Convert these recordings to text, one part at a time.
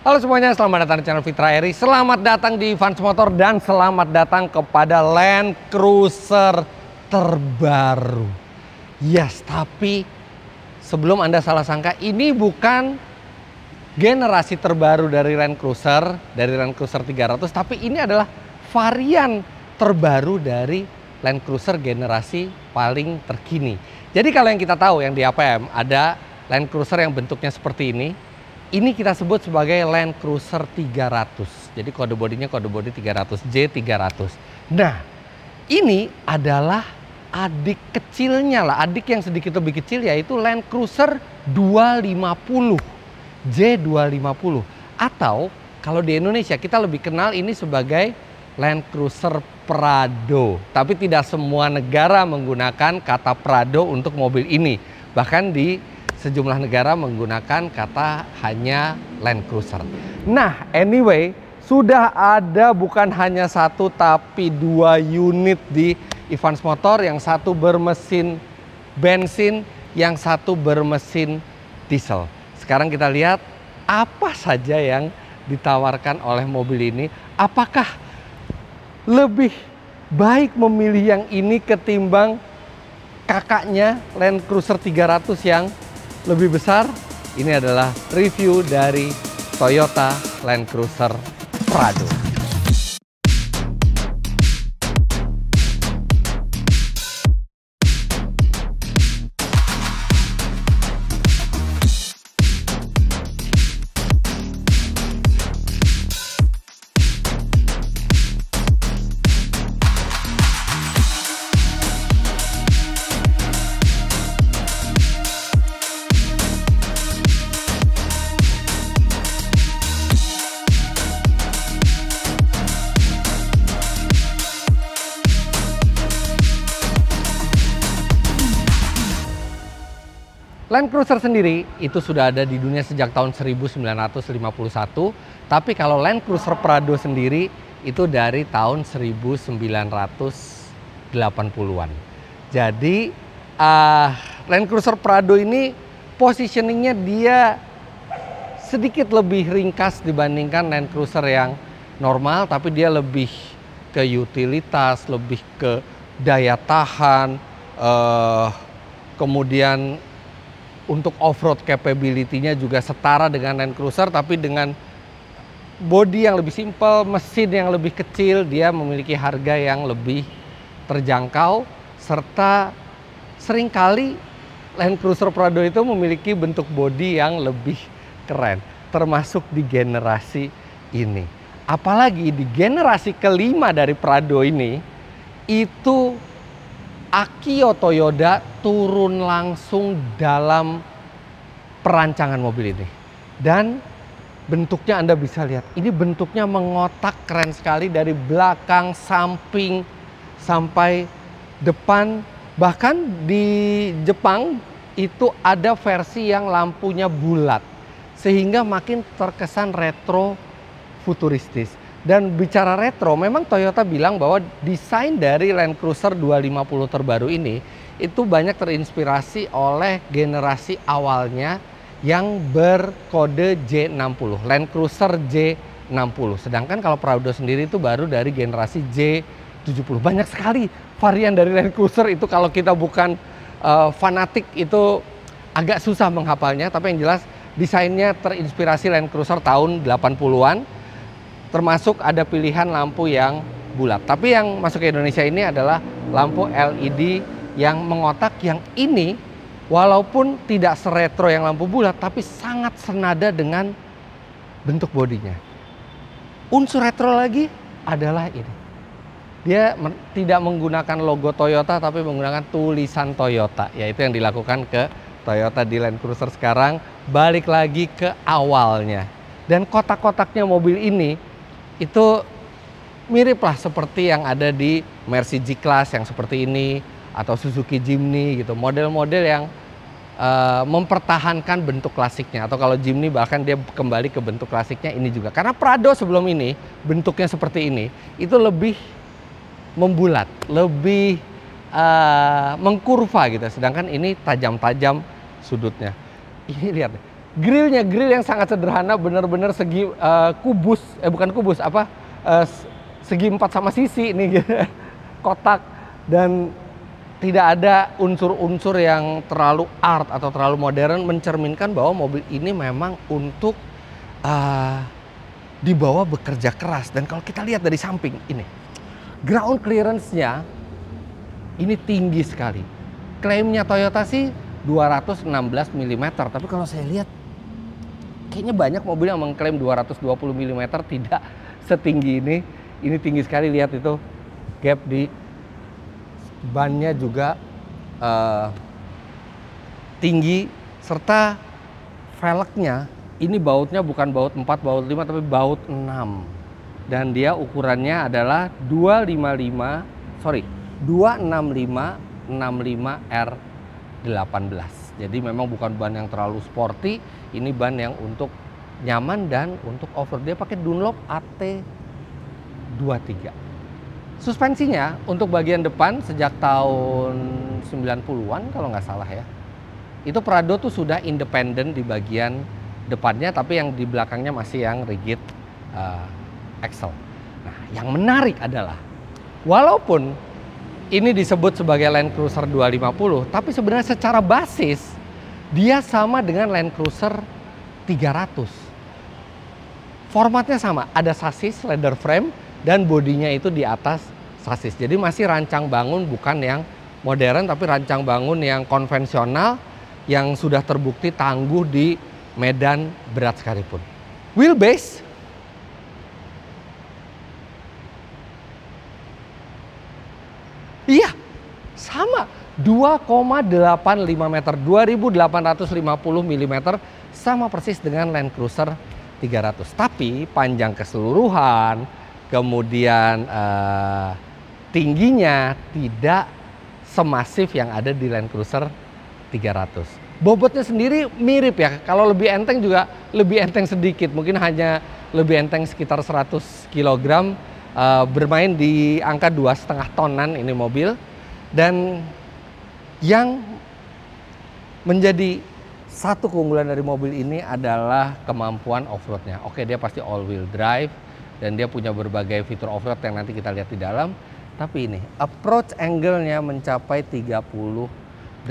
Halo semuanya, selamat datang di channel Fitra Eri. Selamat datang di Evans Motor dan selamat datang kepada Land Cruiser terbaru. Yes, tapi sebelum Anda salah sangka, ini bukan generasi terbaru dari Land Cruiser 300, tapi ini adalah varian terbaru dari Land Cruiser generasi paling terkini. Jadi kalau yang kita tahu, yang di APM ada Land Cruiser yang bentuknya seperti ini kita sebut sebagai Land Cruiser 300. Jadi kode bodinya kode bodi 300, J300. Nah, ini adalah adik kecilnya lah, adik yang sedikit lebih kecil, yaitu Land Cruiser 250, J250. Atau kalau di Indonesia kita lebih kenal ini sebagai Land Cruiser Prado. Tapi tidak semua negara menggunakan kata Prado untuk mobil ini. Bahkan di sejumlah negara menggunakan kata hanya Land Cruiser. Nah, anyway, sudah ada bukan hanya satu tapi dua unit di Evans Motor. Yang satu bermesin bensin, yang satu bermesin diesel. Sekarang kita lihat apa saja yang ditawarkan oleh mobil ini. Apakah lebih baik memilih yang ini ketimbang kakaknya Land Cruiser 300 yang lebih besar? Ini adalah review dari Toyota Land Cruiser Prado. Land Cruiser sendiri itu sudah ada di dunia sejak tahun 1951, tapi kalau Land Cruiser Prado sendiri itu dari tahun 1980-an. Jadi Land Cruiser Prado ini positioningnya dia sedikit lebih ringkas dibandingkan Land Cruiser yang normal, tapi dia lebih ke utilitas, lebih ke daya tahan, kemudian untuk off-road capability-nya juga setara dengan Land Cruiser, tapi dengan bodi yang lebih simpel, mesin yang lebih kecil, dia memiliki harga yang lebih terjangkau, serta seringkali Land Cruiser Prado itu memiliki bentuk bodi yang lebih keren, termasuk di generasi ini. Apalagi di generasi kelima dari Prado ini, itu Akio Toyoda turun langsung dalam perancangan mobil ini. Dan bentuknya Anda bisa lihat, ini bentuknya mengotak, keren sekali dari belakang, samping, sampai depan. Bahkan di Jepang itu ada versi yang lampunya bulat, sehingga makin terkesan retro futuristis. Dan bicara retro, memang Toyota bilang bahwa desain dari Land Cruiser 250 terbaru ini itu banyak terinspirasi oleh generasi awalnya yang berkode J60, Land Cruiser J60. Sedangkan kalau Prado sendiri itu baru dari generasi J70. Banyak sekali varian dari Land Cruiser itu, kalau kita bukan fanatik itu agak susah menghafalnya. Tapi yang jelas desainnya terinspirasi Land Cruiser tahun 80-an. Termasuk ada pilihan lampu yang bulat. Tapi yang masuk ke Indonesia ini adalah lampu LED yang mengotak, yang ini walaupun tidak seretro yang lampu bulat, tapi sangat senada dengan bentuk bodinya. Unsur retro lagi adalah ini. Dia tidak menggunakan logo Toyota, tapi menggunakan tulisan Toyota. Yaitu yang dilakukan ke Toyota di Land Cruiser sekarang. Balik lagi ke awalnya. Dan kotak-kotaknya mobil ini itu mirip lah seperti yang ada di Mercy G-Class yang seperti ini, atau Suzuki Jimny gitu. Model-model yang mempertahankan bentuk klasiknya. Atau kalau Jimny bahkan dia kembali ke bentuk klasiknya ini juga. Karena Prado sebelum ini bentuknya seperti ini, itu lebih membulat, lebih mengkurva gitu. Sedangkan ini tajam-tajam sudutnya. Ini lihat, Grillnya grill yang sangat sederhana, bener-bener segi kubus, bukan kubus, apa, segi 4 sama sisi nih gitu. Kotak, dan tidak ada unsur-unsur yang terlalu art atau terlalu modern, mencerminkan bahwa mobil ini memang untuk dibawa bekerja keras. Dan kalau kita lihat dari samping ini, ground clearance-nya ini tinggi sekali. Klaimnya Toyota sih 216 mm, tapi kalau saya lihat kayaknya banyak mobil yang mengklaim 220 mm, tidak setinggi ini. Ini tinggi sekali, lihat itu gap di bannya juga tinggi, serta velgnya ini bautnya bukan baut 4, baut 5, tapi baut 6. Dan dia ukurannya adalah 265/65R18. Jadi memang bukan ban yang terlalu sporty, ini ban yang untuk nyaman dan untuk off-road. Dia pakai Dunlop AT23. Suspensinya untuk bagian depan sejak tahun 90-an kalau nggak salah ya. Itu Prado tuh sudah independen di bagian depannya, tapi yang di belakangnya masih yang rigid axle. Nah, yang menarik adalah walaupun ini disebut sebagai Land Cruiser 250, tapi sebenarnya secara basis dia sama dengan Land Cruiser 300. Formatnya sama, ada sasis leather frame dan bodinya itu di atas sasis. Jadi masih rancang bangun, bukan yang modern, tapi rancang bangun yang konvensional yang sudah terbukti tangguh di medan berat sekalipun. Wheelbase iya, sama 2,85 meter, 2850 mm, sama persis dengan Land Cruiser 300. Tapi panjang keseluruhan, kemudian tingginya tidak semasif yang ada di Land Cruiser 300. Bobotnya sendiri mirip ya, kalau lebih enteng juga lebih enteng sedikit, mungkin hanya lebih enteng sekitar 100 kg. Bermain di angka 2,5 tonan ini mobil. Dan yang menjadi satu keunggulan dari mobil ini adalah kemampuan off-roadnya. Oke, dia pasti all wheel drive dan dia punya berbagai fitur off-road yang nanti kita lihat di dalam. Tapi ini approach angle-nya mencapai 30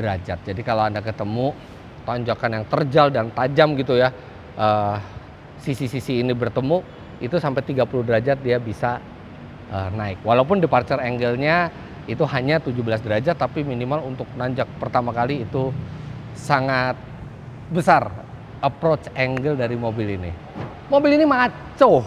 derajat. Jadi kalau Anda ketemu tanjakan yang terjal dan tajam gitu ya, sisi-sisi ini bertemu, itu sampai 30 derajat dia bisa naik. Walaupun departure angle-nya itu hanya 17 derajat, tapi minimal untuk nanjak pertama kali itu sangat besar approach angle dari mobil ini. Mobil ini maco.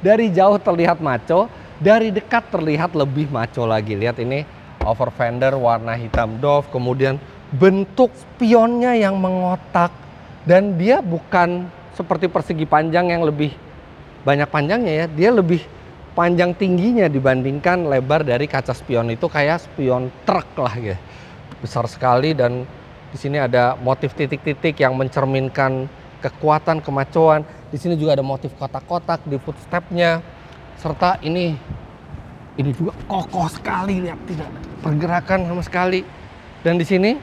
Dari jauh terlihat maco, dari dekat terlihat lebih maco lagi. Lihat ini over fender warna hitam doff, kemudian bentuk spionnya yang mengotak, dan dia bukan seperti persegi panjang yang lebih banyak panjangnya ya, dia lebih panjang tingginya dibandingkan lebar dari kaca spion. Itu kayak spion truk lah ya, besar sekali. Dan di sini ada motif titik-titik yang mencerminkan kekuatan kemacoan. Di sini juga ada motif kotak-kotak di footstepnya, serta ini juga kokoh sekali, lihat tidak ada pergerakan sama sekali. Dan di sini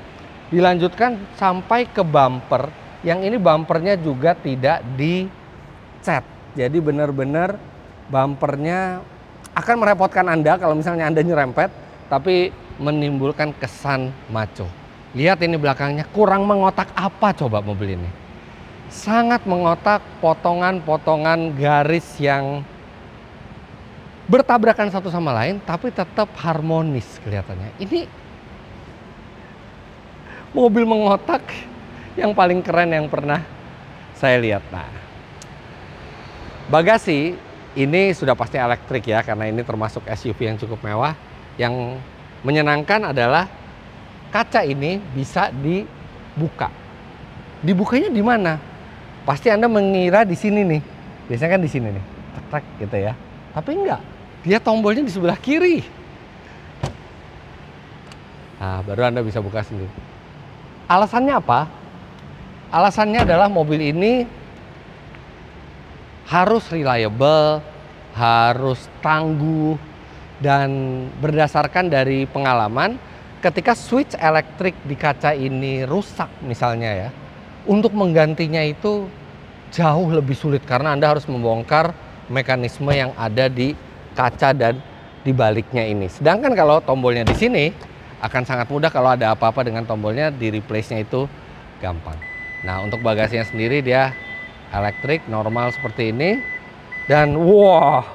dilanjutkan sampai ke bumper, yang ini bumpernya juga tidak dicat. Jadi benar-benar bumpernya akan merepotkan Anda kalau misalnya Anda nyerempet, tapi menimbulkan kesan maco. Lihat ini belakangnya, kurang mengotak apa coba mobil ini? Sangat mengotak, potongan-potongan garis yang bertabrakan satu sama lain, tapi tetap harmonis kelihatannya. Ini mobil mengotak yang paling keren yang pernah saya lihat. Nah, bagasi ini sudah pasti elektrik ya, karena ini termasuk SUV yang cukup mewah. Yang menyenangkan adalah kaca ini bisa dibuka. Dibukanya di mana? Pasti Anda mengira di sini nih. Biasanya kan di sini nih, tek gitu ya. Tapi enggak, dia tombolnya di sebelah kiri. Nah, baru Anda bisa buka sendiri. Alasannya apa? Alasannya adalah mobil ini harus reliable, harus tangguh, dan berdasarkan dari pengalaman, ketika switch elektrik di kaca ini rusak misalnya ya, Untuk menggantinya itu jauh lebih sulit karena Anda harus membongkar mekanisme yang ada di kaca dan di baliknya ini. Sedangkan kalau tombolnya di sini akan sangat mudah, kalau ada apa-apa dengan tombolnya di replace-nya itu gampang. Nah, untuk bagasinya sendiri dia elektrik normal seperti ini dan wah,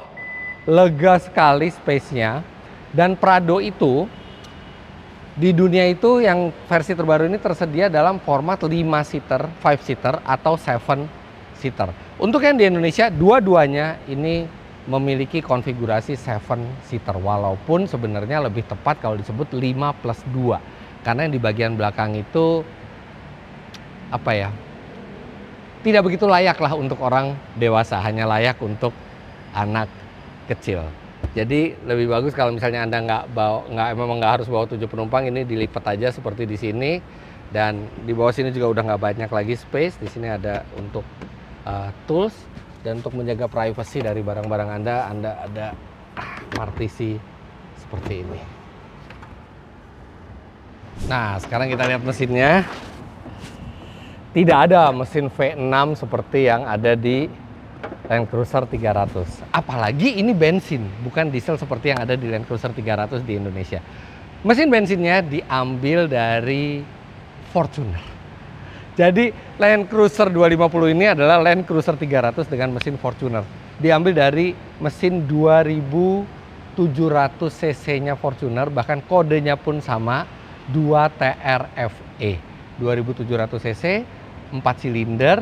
lega sekali space-nya. Dan Prado itu di dunia itu yang versi terbaru ini tersedia dalam format 5 seater, 5 seater atau 7 seater. Untuk yang di Indonesia dua-duanya ini memiliki konfigurasi 7 seater, walaupun sebenarnya lebih tepat kalau disebut 5+2 karena yang di bagian belakang itu apa ya, tidak begitu layak lah untuk orang dewasa, hanya layak untuk anak kecil. Jadi lebih bagus kalau misalnya Anda memang nggak harus bawa 7 penumpang, ini dilipat aja seperti di sini. Dan di bawah sini juga udah nggak banyak lagi space. Di sini ada untuk tools dan untuk menjaga privasi dari barang-barang Anda ada partisi seperti ini. Nah, sekarang kita lihat mesinnya. Tidak ada mesin V6 seperti yang ada di Land Cruiser 300. Apalagi ini bensin, bukan diesel seperti yang ada di Land Cruiser 300 di Indonesia. Mesin bensinnya diambil dari Fortuner. Jadi Land Cruiser 250 ini adalah Land Cruiser 300 dengan mesin Fortuner. Diambil dari mesin 2700 cc-nya Fortuner, bahkan kodenya pun sama, 2TRFE. 2700 cc, 4 silinder.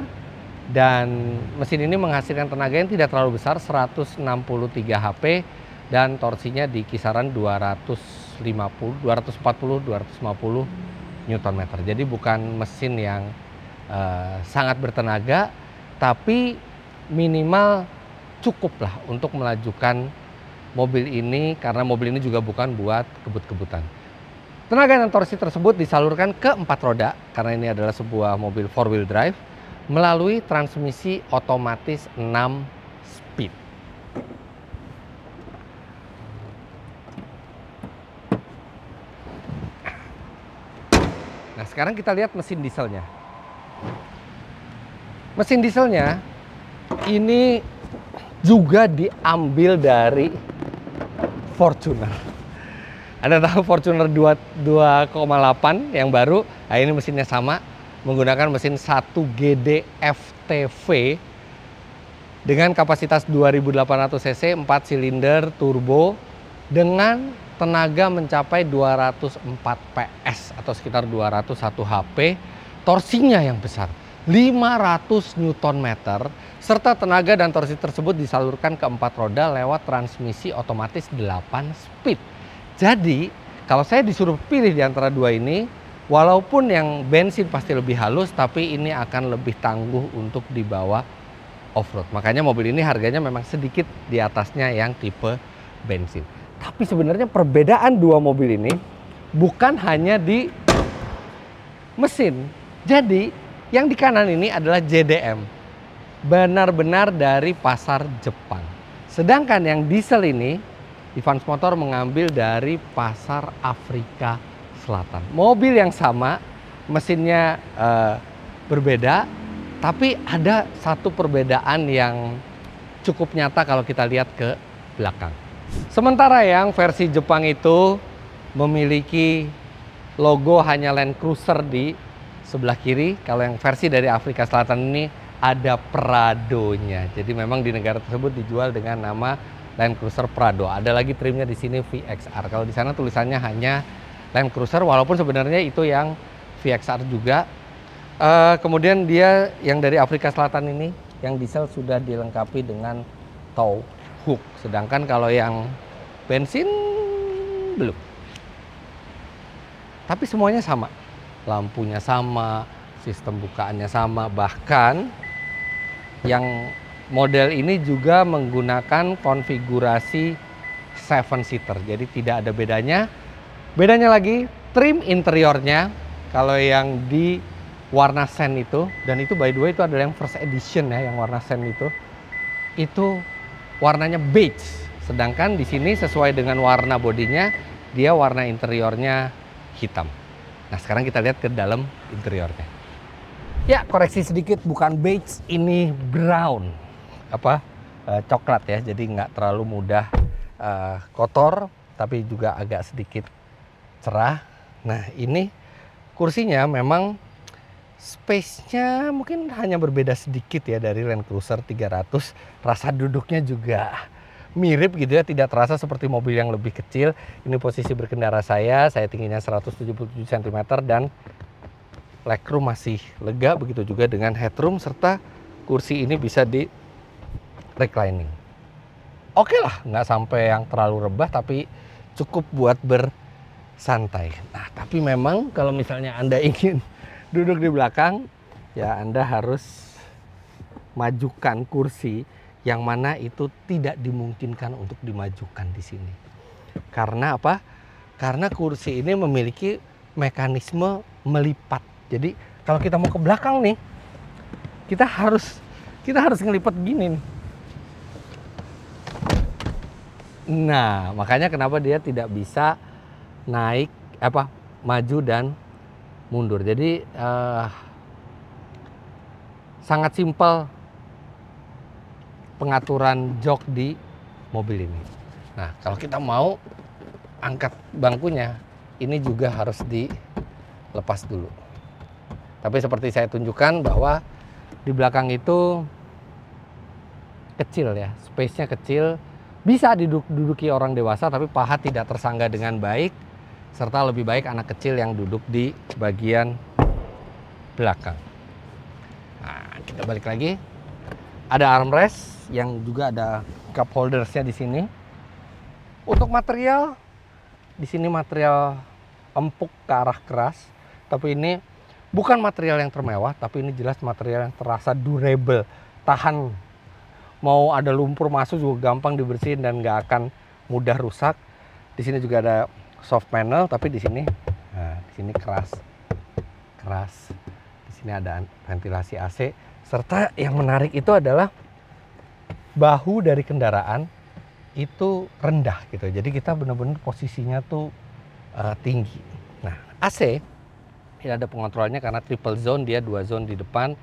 Dan mesin ini menghasilkan tenaga yang tidak terlalu besar, 163 HP, dan torsinya di kisaran 250 Nm. Jadi bukan mesin yang sangat bertenaga, tapi minimal cukup lah untuk melajukan mobil ini, karena mobil ini juga bukan buat kebut-kebutan. Tenaga dan torsi tersebut disalurkan ke 4 roda, karena ini adalah sebuah mobil 4-wheel drive, melalui transmisi otomatis 6 speed. Nah, sekarang kita lihat mesin dieselnya. Mesin dieselnya ini juga diambil dari Fortuner. Anda tahu Fortuner 2,8 yang baru? Nah, ini mesinnya sama. Menggunakan mesin 1 GD FTV dengan kapasitas 2800 cc, 4 silinder turbo dengan tenaga mencapai 204 PS atau sekitar 201 HP, torsinya yang besar 500 Nm, serta tenaga dan torsi tersebut disalurkan ke 4 roda lewat transmisi otomatis 8 speed. Jadi kalau saya disuruh pilih di antara dua ini, walaupun yang bensin pasti lebih halus, tapi ini akan lebih tangguh untuk dibawa off-road. Makanya mobil ini harganya memang sedikit di atasnya yang tipe bensin. Tapi sebenarnya perbedaan dua mobil ini bukan hanya di mesin. Jadi yang di kanan ini adalah JDM. Benar-benar dari pasar Jepang. Sedangkan yang diesel ini, Advance Motor mengambil dari pasar Afrika Selatan. Mobil yang sama, mesinnya berbeda, tapi ada satu perbedaan yang cukup nyata kalau kita lihat ke belakang. Sementara yang versi Jepang itu memiliki logo hanya Land Cruiser di sebelah kiri, kalau yang versi dari Afrika Selatan ini ada Pradonya. Jadi memang di negara tersebut dijual dengan nama Land Cruiser Prado. Ada lagi trimnya di sini VXR. Kalau di sana tulisannya hanya Land Cruiser, walaupun sebenarnya itu yang VXR juga. Kemudian dia yang dari Afrika Selatan ini, yang diesel sudah dilengkapi dengan tow hook. Sedangkan kalau yang bensin belum. Tapi semuanya sama. Lampunya sama, sistem bukaannya sama. Bahkan yang model ini juga menggunakan konfigurasi 7 seater. Jadi tidak ada bedanya. Bedanya lagi, trim interiornya. Kalau yang di warna sen itu, dan itu by the way itu adalah yang first edition ya, yang warna sen itu warnanya beige. Sedangkan di sini sesuai dengan warna bodinya, dia warna interiornya hitam. Nah, sekarang kita lihat ke dalam interiornya. Ya, koreksi sedikit, bukan beige, ini brown, coklat ya. Jadi nggak terlalu mudah kotor, tapi juga agak sedikit cerah. Nah, ini kursinya memang space-nya mungkin hanya berbeda sedikit ya dari Land Cruiser 300. Rasa duduknya juga mirip gitu ya, tidak terasa seperti mobil yang lebih kecil. Ini posisi berkendara saya tingginya 177 cm dan legroom masih lega, begitu juga dengan headroom, serta kursi ini bisa di reclining. Oke lah, nggak sampai yang terlalu rebah, tapi cukup buat bersantai. Nah, tapi memang kalau misalnya Anda ingin duduk di belakang, ya Anda harus majukan kursi, yang mana itu tidak dimungkinkan untuk dimajukan di sini. Karena apa? Karena kursi ini memiliki mekanisme melipat. Jadi kalau kita mau ke belakang nih, kita harus ngelipat gini nih. Nah, makanya kenapa dia tidak bisa naik maju dan mundur. Jadi sangat simpel pengaturan jok di mobil ini. Nah, kalau kita mau angkat bangkunya, ini juga harus dilepas dulu. Tapi seperti saya tunjukkan bahwa di belakang itu kecil ya, space-nya kecil, bisa diduduki orang dewasa, tapi paha tidak tersangga dengan baik, serta lebih baik anak kecil yang duduk di bagian belakang. Nah, kita balik lagi. Ada armrest yang juga ada cup holdersnya di sini. Untuk material, di sini material empuk ke arah keras, tapi ini bukan material yang termewah, tapi ini jelas material yang terasa durable, tahan. Mau ada lumpur masuk juga gampang dibersihin dan nggak akan mudah rusak. Di sini juga ada soft panel, tapi di sini, nah, di sini keras. Di sini ada ventilasi AC, serta yang menarik itu adalah bahu dari kendaraan itu rendah gitu. Jadi kita benar-benar posisinya tuh tinggi. Nah, AC ini ada pengontrolnya karena triple zone, dia 2 zone di depan,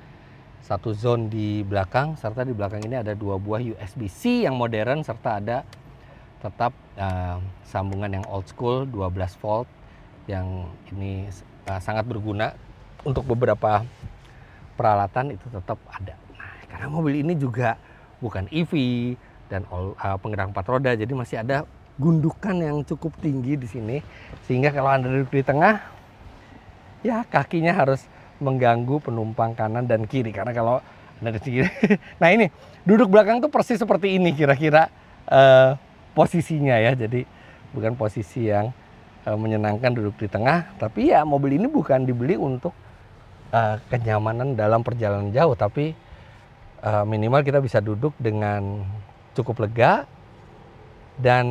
1 zone di belakang, serta di belakang ini ada 2 buah USB-C yang modern, serta ada tetap sambungan yang old school 12 volt yang ini sangat berguna untuk beberapa peralatan, itu tetap ada. Nah, karena mobil ini juga bukan EV dan penggerak 4 roda, jadi masih ada gundukan yang cukup tinggi di sini, sehingga kalau Anda duduk di tengah, ya kakinya harus mengganggu penumpang kanan dan kiri. Karena kalau Anda di kiri, nah ini duduk belakang tuh persis seperti ini kira-kira posisinya ya. Jadi bukan posisi yang menyenangkan duduk di tengah, tapi ya mobil ini bukan dibeli untuk kenyamanan dalam perjalanan jauh, tapi minimal kita bisa duduk dengan cukup lega dan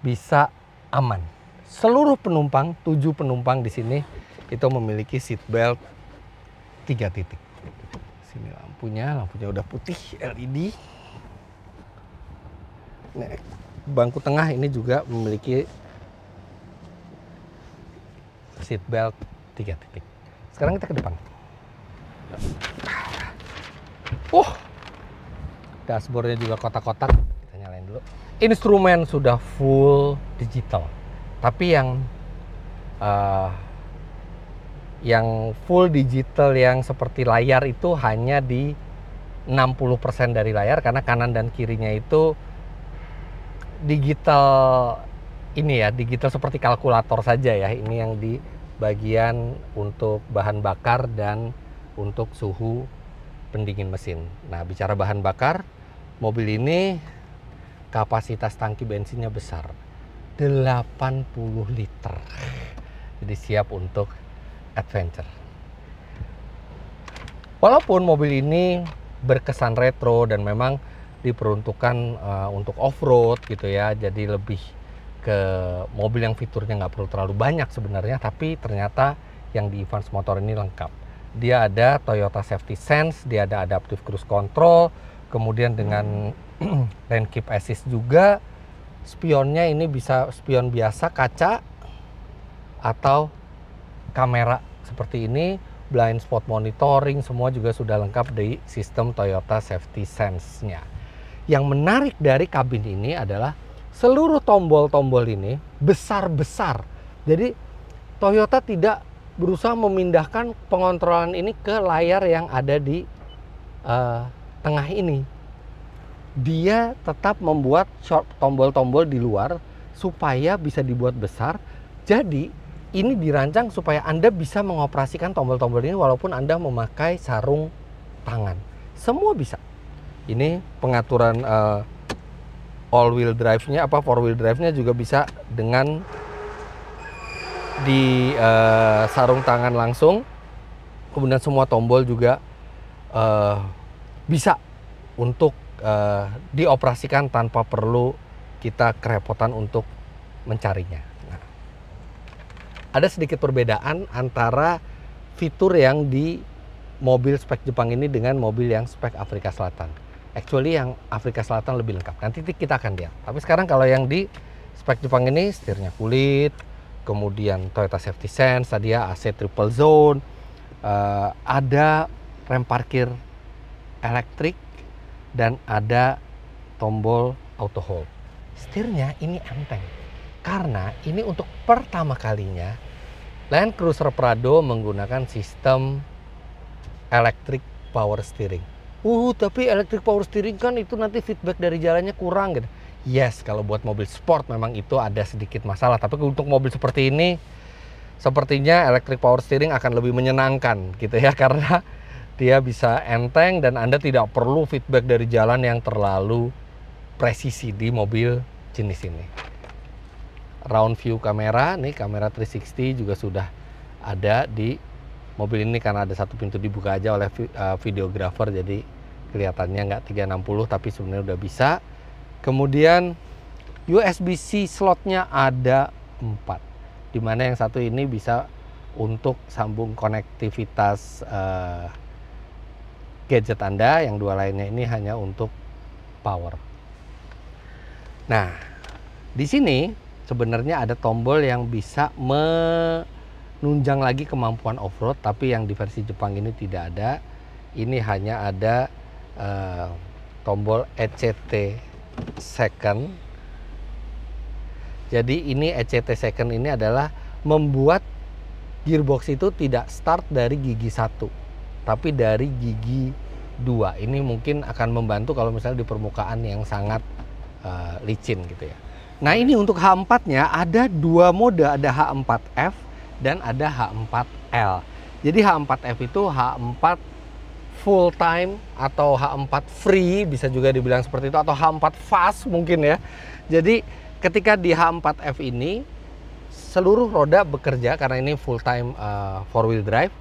bisa aman. Seluruh penumpang, 7 penumpang di sini itu memiliki seat belt 3 titik. Sini lampunya udah putih LED. Nah, bangku tengah ini juga memiliki seat belt 3 titik. Sekarang kita ke depan. Dashboardnya juga kotak-kotak. Kita nyalain dulu. Instrumen sudah full digital. Tapi yang full digital yang seperti layar itu hanya di 60% dari layar, karena kanan dan kirinya itu digital ini ya, digital seperti kalkulator saja ya. Ini yang di bagian untuk bahan bakar dan untuk suhu pendingin mesin. Nah, bicara bahan bakar, mobil ini kapasitas tangki bensinnya besar, 80 liter. Jadi siap untuk adventure. Walaupun mobil ini berkesan retro dan memang diperuntukkan untuk off-road gitu ya, jadi lebih ke mobil yang fiturnya nggak perlu terlalu banyak sebenarnya, tapi ternyata yang di Evans Motor ini lengkap. Dia ada Toyota Safety Sense, dia ada Adaptive Cruise Control, kemudian dengan Lane Keep Assist juga. Spionnya ini bisa spion biasa kaca atau kamera seperti ini. blind spot monitoring, semua juga sudah lengkap di sistem Toyota Safety Sense-nya. Yang menarik dari kabin ini adalah seluruh tombol-tombol ini besar-besar. Jadi Toyota tidak berusaha memindahkan pengontrolan ini ke layar yang ada di tengah ini. Dia tetap membuat tombol-tombol di luar supaya bisa dibuat besar. Jadi ini dirancang supaya Anda bisa mengoperasikan tombol-tombol ini walaupun Anda memakai sarung tangan. Semua bisa. Ini pengaturan all wheel drive-nya, four wheel drive-nya juga bisa dengan di sarung tangan langsung. Kemudian semua tombol juga bisa untuk dioperasikan tanpa perlu kita kerepotan untuk mencarinya. Nah, ada sedikit perbedaan antara fitur yang di mobil spek Jepang ini dengan mobil yang spek Afrika Selatan. Actually yang Afrika Selatan lebih lengkap. Nanti kita akan lihat. Tapi sekarang kalau yang di spek Jepang ini setirnya kulit, kemudian Toyota Safety Sense, tadi ya AC triple zone, ada rem parkir elektrik, dan ada tombol auto hold. Setirnya ini enteng karena ini untuk pertama kalinya Land Cruiser Prado menggunakan sistem electric power steering. Tapi electric power steering kan itu nanti feedback dari jalannya kurang gitu. Yes, kalau buat mobil sport memang itu ada sedikit masalah, tapi untuk mobil seperti ini sepertinya electric power steering akan lebih menyenangkan gitu ya, karena dia bisa enteng dan Anda tidak perlu feedback dari jalan yang terlalu presisi di mobil jenis ini. Round view kamera, nih kamera 360 juga sudah ada di mobil ini karena ada satu pintu dibuka aja oleh videographer, jadi kelihatannya nggak 360 tapi sebenarnya udah bisa. Kemudian USB-C slotnya ada 4, dimana yang satu ini bisa untuk sambung konektivitas gadget Anda, yang dua lainnya ini hanya untuk power. Nah, di sini sebenarnya ada tombol yang bisa menunjang lagi kemampuan off-road, tapi yang di versi Jepang ini tidak ada. Ini hanya ada tombol ECT second. Jadi ini ECT second ini adalah membuat gearbox itu tidak start dari gigi 1. Tapi dari gigi 2. Ini mungkin akan membantu kalau misalnya di permukaan yang sangat licin gitu ya. Nah, ini untuk H4-nya ada dua mode, ada H4F dan ada H4L. Jadi H4F itu H4 full time atau H4 free, bisa juga dibilang seperti itu, atau H4 fast mungkin ya. Jadi ketika di H4F ini seluruh roda bekerja karena ini full time four wheel drive,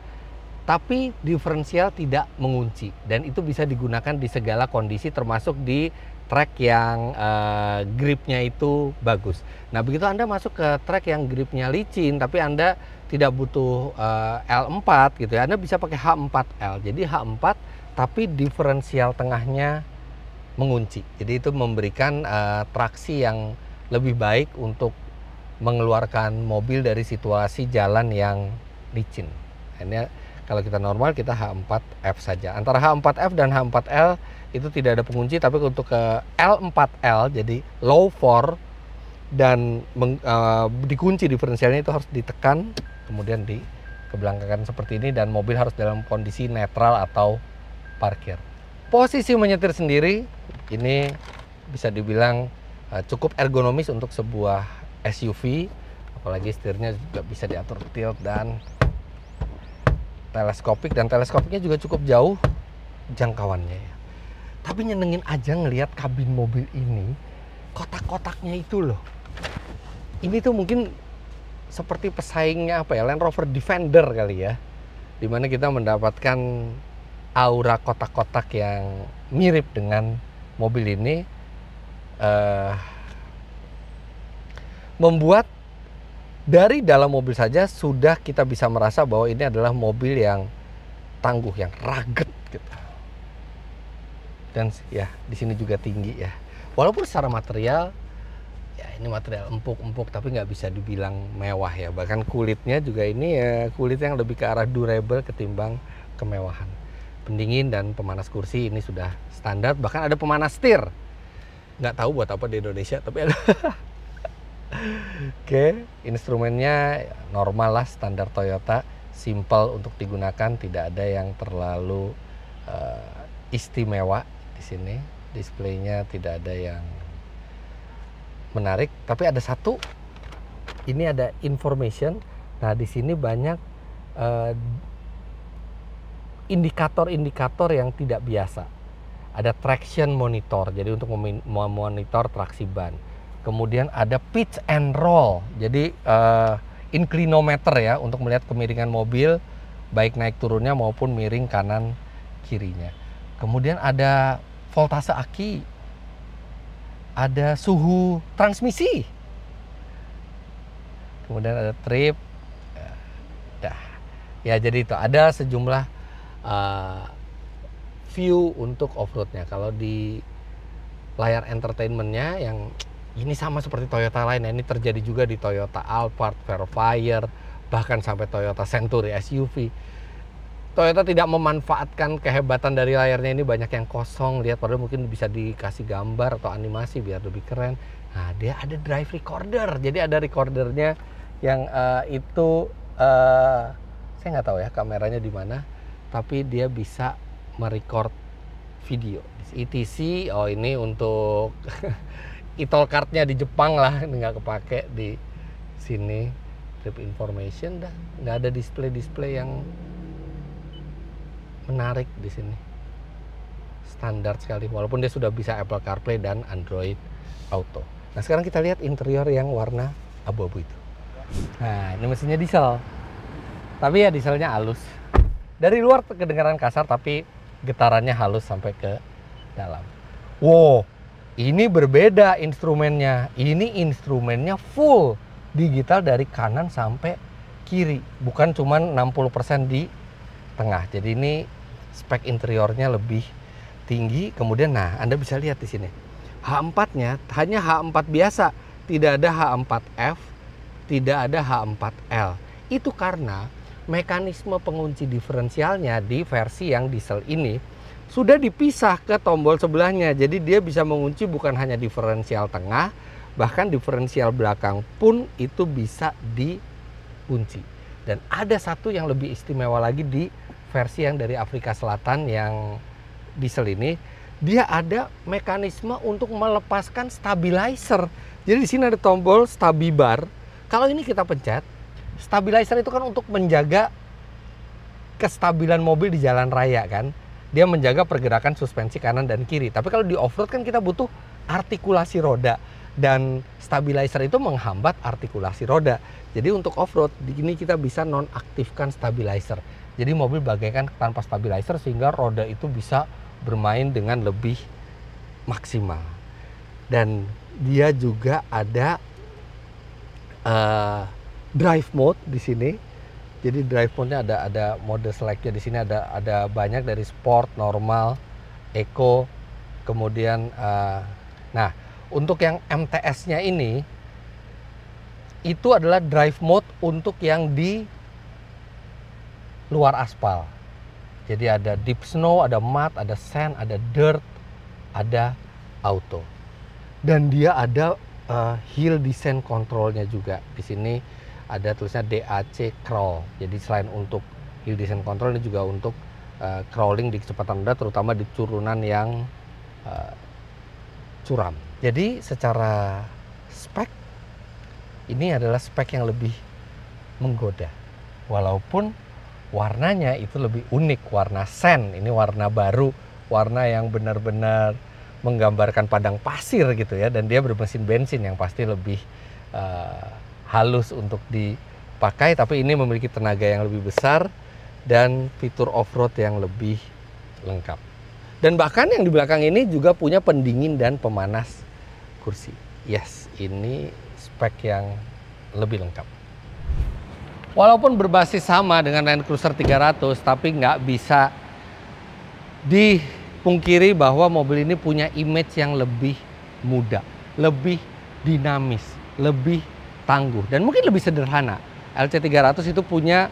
tapi diferensial tidak mengunci dan itu bisa digunakan di segala kondisi termasuk di trek yang gripnya itu bagus. Nah, begitu Anda masuk ke trek yang gripnya licin tapi Anda tidak butuh L4 gitu ya, Anda bisa pakai H4L. Jadi H4 tapi diferensial tengahnya mengunci. Jadi itu memberikan traksi yang lebih baik untuk mengeluarkan mobil dari situasi jalan yang licin. Ini kalau kita normal kita H4F saja. Antara H4F dan H4L itu tidak ada pengunci, tapi untuk ke L4L jadi low 4 dan dikunci diferensialnya itu harus ditekan, kemudian dikebelakangkan seperti ini dan mobil harus dalam kondisi netral atau parkir. Posisi menyetir sendiri ini bisa dibilang cukup ergonomis untuk sebuah SUV, apalagi setirnya juga bisa diatur tilt dan teleskopik, dan teleskopiknya juga cukup jauh jangkauannya ya. Tapi nyenengin aja ngelihat kabin mobil ini, kotak-kotaknya itu loh. Ini tuh mungkin seperti pesaingnya Land Rover Defender kali ya, dimana kita mendapatkan aura kotak-kotak yang mirip dengan mobil ini, membuat dari dalam mobil saja sudah kita bisa merasa bahwa ini adalah mobil yang tangguh, yang rugged gitu. Dan ya di sini juga tinggi ya. Walaupun secara material Ya ini material empuk-empuk tapi nggak bisa dibilang mewah ya. Bahkan kulitnya juga ini ya kulit yang lebih ke arah durable ketimbang kemewahan. Pendingin dan pemanas kursi ini sudah standar. Bahkan ada pemanas setir. Nggak tahu buat apa di Indonesia tapi ada. Oke, instrumennya normal lah, standar Toyota, simple untuk digunakan, tidak ada yang terlalu istimewa di sini. Displaynya tidak ada yang menarik, tapi ada satu. Ini ada information. Nah, di sini banyak indikator-indikator yang tidak biasa. Ada traction monitor, jadi untuk memonitor traksi ban. Kemudian ada pitch and roll, jadi inclinometer ya untuk melihat kemiringan mobil baik naik turunnya maupun miring kanan kirinya. Kemudian ada voltase aki, ada suhu transmisi, kemudian ada trip, ya jadi itu ada sejumlah view untuk off-roadnya. Kalau di layar entertainmentnya yang ini sama seperti Toyota lain, ini terjadi juga di Toyota Alphard, Verifier, bahkan sampai Toyota Century SUV. Toyota tidak memanfaatkan kehebatan dari layarnya, ini banyak yang kosong, lihat, padahal mungkin bisa dikasih gambar atau animasi biar lebih keren. Nah, dia ada drive recorder, jadi ada recordernya yang itu saya nggak tahu ya kameranya di mana, tapi dia bisa merecord video. ETC, oh ini untuk e-toll card-nya di Jepang lah, nggak kepake di sini. Trip information dah, nggak ada display yang menarik di sini. Standar sekali, walaupun dia sudah bisa Apple CarPlay dan Android Auto. Nah, sekarang kita lihat interior yang warna abu-abu itu. Nah, ini mesinnya diesel, tapi ya dieselnya halus. Dari luar kedengaran kasar, tapi getarannya halus sampai ke dalam. Wow, ini berbeda instrumennya. Ini instrumennya full digital dari kanan sampai kiri, bukan cuman 60% di tengah. Jadi ini spek interiornya lebih tinggi. Kemudian nah, Anda bisa lihat di sini. H4-nya hanya H4 biasa, tidak ada H4F, tidak ada H4L. Itu karena mekanisme pengunci diferensialnya di versi yang diesel ini sudah dipisah ke tombol sebelahnya. Jadi dia bisa mengunci bukan hanya diferensial tengah, bahkan diferensial belakang pun itu bisa dikunci. Dan ada satu yang lebih istimewa lagi di versi yang dari Afrika Selatan yang diesel ini, dia ada mekanisme untuk melepaskan stabilizer. Jadi di sini ada tombol stabibar. Kalau ini kita pencet, stabilizer itu kan untuk menjaga kestabilan mobil di jalan raya kan. Dia menjaga pergerakan suspensi kanan dan kiri. Tapi kalau di off-road kan kita butuh artikulasi roda. Dan stabilizer itu menghambat artikulasi roda. Jadi untuk off-road, di sini kita bisa nonaktifkan stabilizer. Jadi mobil bagaikan tanpa stabilizer sehingga roda itu bisa bermain dengan lebih maksimal. Dan dia juga ada drive mode di sini. Jadi drive mode-nya ada mode select-nya di sini, ada banyak dari sport, normal, eco, kemudian nah, untuk yang MTS-nya ini itu adalah drive mode untuk yang di luar aspal. Jadi ada deep snow, ada mud, ada sand, ada dirt, ada auto. Dan dia ada hill descent control-nya juga. Di sini ada tulisnya DAC crawl. Jadi selain untuk hill descent control, ini juga untuk crawling di kecepatan rendah, terutama di turunan yang curam. Jadi secara spek ini adalah spek yang lebih menggoda. Walaupun warnanya itu lebih unik, warna sand. Ini warna baru, warna yang benar-benar menggambarkan padang pasir gitu ya. Dan dia bermesin bensin yang pasti lebih halus untuk dipakai, tapi ini memiliki tenaga yang lebih besar dan fitur off-road yang lebih lengkap. Dan bahkan yang di belakang ini juga punya pendingin dan pemanas kursi. Yes, ini spek yang lebih lengkap. Walaupun berbasis sama dengan Land Cruiser 300, tapi nggak bisa dipungkiri bahwa mobil ini punya image yang lebih muda, lebih dinamis, lebih tangguh, dan mungkin lebih sederhana. LC300 itu punya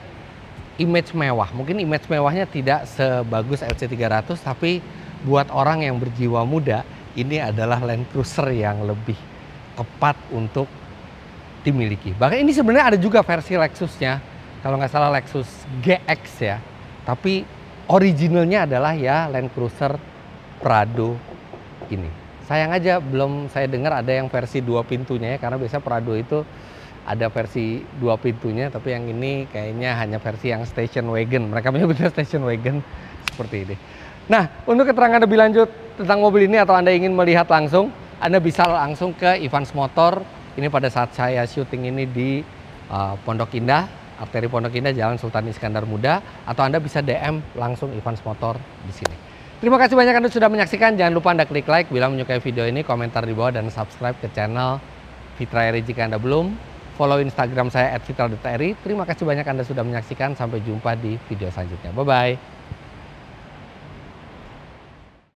image mewah. Mungkin image mewahnya tidak sebagus LC300, tapi buat orang yang berjiwa muda, ini adalah Land Cruiser yang lebih tepat untuk dimiliki. Bahkan ini sebenarnya ada juga versi Lexusnya, kalau nggak salah Lexus GX ya. Tapi originalnya adalah ya Land Cruiser Prado ini. Sayang aja belum saya dengar ada yang versi 2 pintunya ya, karena biasanya Prado itu ada versi 2 pintunya, tapi yang ini kayaknya hanya versi yang station wagon. Mereka menyebutnya station wagon seperti ini. Nah, untuk keterangan lebih lanjut tentang mobil ini atau Anda ingin melihat langsung, Anda bisa langsung ke Evans Motor. Ini pada saat saya syuting ini di Pondok Indah, arteri Pondok Indah, Jalan Sultan Iskandar Muda, atau Anda bisa DM langsung Evans Motor di sini. Terima kasih banyak Anda sudah menyaksikan. Jangan lupa Anda klik like bila menyukai video ini, komentar di bawah, dan subscribe ke channel Fitra Eri jika Anda belum. Follow Instagram saya @fitra.eri. Terima kasih banyak Anda sudah menyaksikan. Sampai jumpa di video selanjutnya. Bye-bye.